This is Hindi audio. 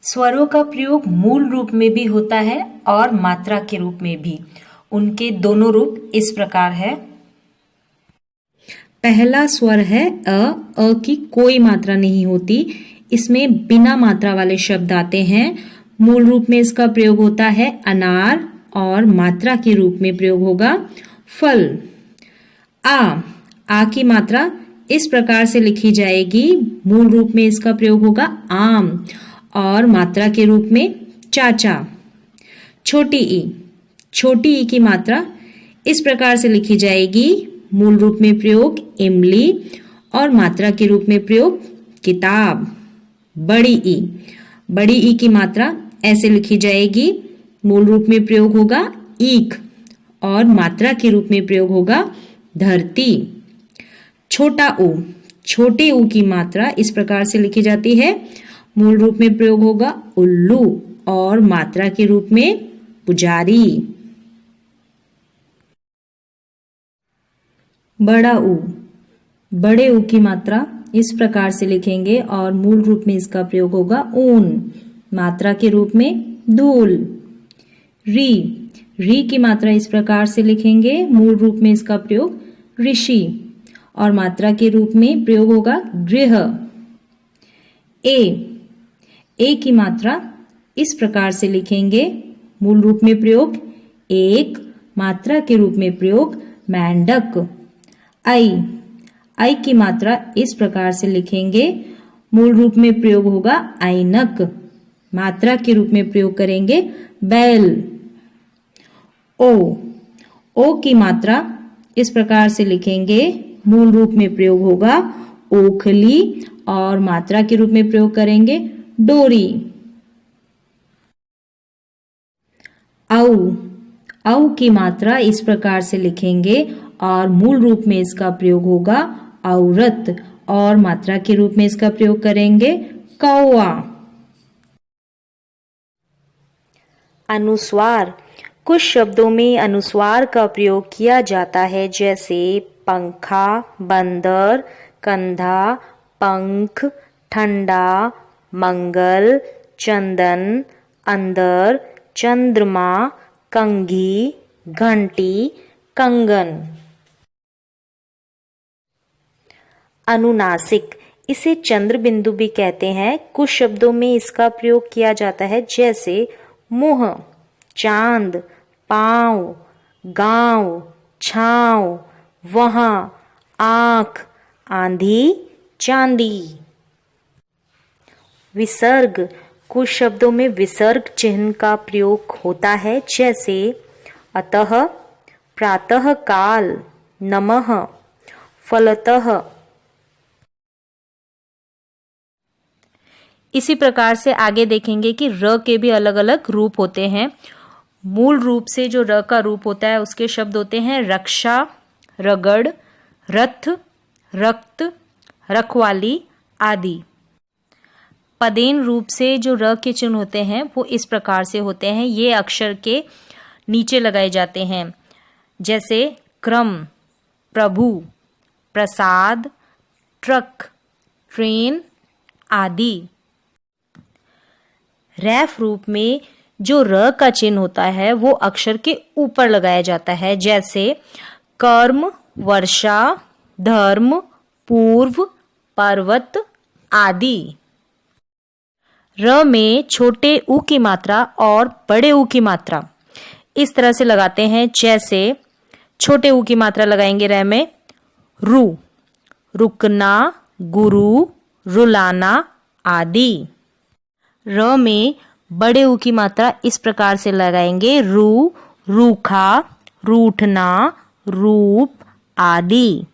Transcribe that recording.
स्वरों का प्रयोग मूल रूप में भी होता है और मात्रा के रूप में भी। उनके दोनों रूप इस प्रकार है। पहला स्वर है अ की कोई मात्रा नहीं होती, इसमें बिना मात्रा वाले शब्द आते हैं। मूल रूप में इसका प्रयोग होता है अनार और मात्रा के रूप में प्रयोग होगा फल। आ की मात्रा इस प्रकार से लिखी जाएगी, मूल रूप में इसका प्रयोग होगा आम और मात्रा के रूप में चाचा। छोटी ई की मात्रा इस प्रकार से लिखी जाएगी, मूल रूप में प्रयोग इमली और मात्रा के रूप में प्रयोग किताब। बड़ी ई की मात्रा ऐसे लिखी जाएगी, मूल रूप में प्रयोग होगा ईख और मात्रा के रूप में प्रयोग होगा धरती। छोटे ऊ की मात्रा इस प्रकार से लिखी जाती है, मूल रूप में प्रयोग होगा उल्लू और मात्रा के रूप में पुजारी। बड़े ऊ की मात्रा इस प्रकार से लिखेंगे और मूल रूप में इसका प्रयोग होगा ऊन, मात्रा के रूप में धूल। री की मात्रा इस प्रकार से लिखेंगे, मूल रूप में इसका प्रयोग ऋषि और मात्रा के रूप में प्रयोग होगा गृह। ए की मात्रा इस प्रकार से लिखेंगे, मूल रूप में प्रयोग एक, मात्रा के रूप में प्रयोग मेंढक। आई की मात्रा इस प्रकार से लिखेंगे, मूल रूप में प्रयोग होगा ऐनक, मात्रा के रूप में प्रयोग करेंगे बैल। ओ की मात्रा इस प्रकार से लिखेंगे, मूल रूप में प्रयोग होगा ओखली और मात्रा के रूप में प्रयोग करेंगे डोरी। औ की मात्रा इस प्रकार से लिखेंगे और मूल रूप में इसका प्रयोग होगा औरत और मात्रा के रूप में इसका प्रयोग करेंगे कौआ। अनुस्वार। कुछ शब्दों में अनुस्वार का प्रयोग किया जाता है, जैसे पंखा, बंदर, कंधा, पंख, ठंडा, मंगल, चंदन, अंदर, चंद्रमा, कंघी, घंटी, कंगन। अनुनासिक। इसे चंद्र बिंदु भी कहते हैं। कुछ शब्दों में इसका प्रयोग किया जाता है, जैसे मुंह, चांद, पांव, गांव, छांव, वहां, आंख, आंधी, चांदी। विसर्ग। कुछ शब्दों में विसर्ग चिन्ह का प्रयोग होता है, जैसे अतः, प्रातः काल, नमः, फलतः। इसी प्रकार से आगे देखेंगे कि र के भी अलग अलग रूप होते हैं। मूल रूप से जो र का रूप होता है उसके शब्द होते हैं रक्षा, रगड़, रथ, रक्त, रखवाली आदि। पदेन रूप से जो र के चिन्ह होते हैं वो इस प्रकार से होते हैं, ये अक्षर के नीचे लगाए जाते हैं, जैसे क्रम, प्रभु, प्रसाद, ट्रक, ट्रेन आदि। रैफ रूप में जो र का चिन्ह होता है वो अक्षर के ऊपर लगाया जाता है, जैसे कर्म, वर्षा, धर्म, पूर्व, पर्वत आदि। र में छोटे ऊ की मात्रा और बड़े ऊ की मात्रा इस तरह से लगाते हैं, जैसे छोटे ऊ की मात्रा लगाएंगे र में रू, रुकना, गुरु, रुलाना आदि। र में बड़े ऊ की मात्रा इस प्रकार से लगाएंगे रू, रूखा, रूठना, रूप आदि।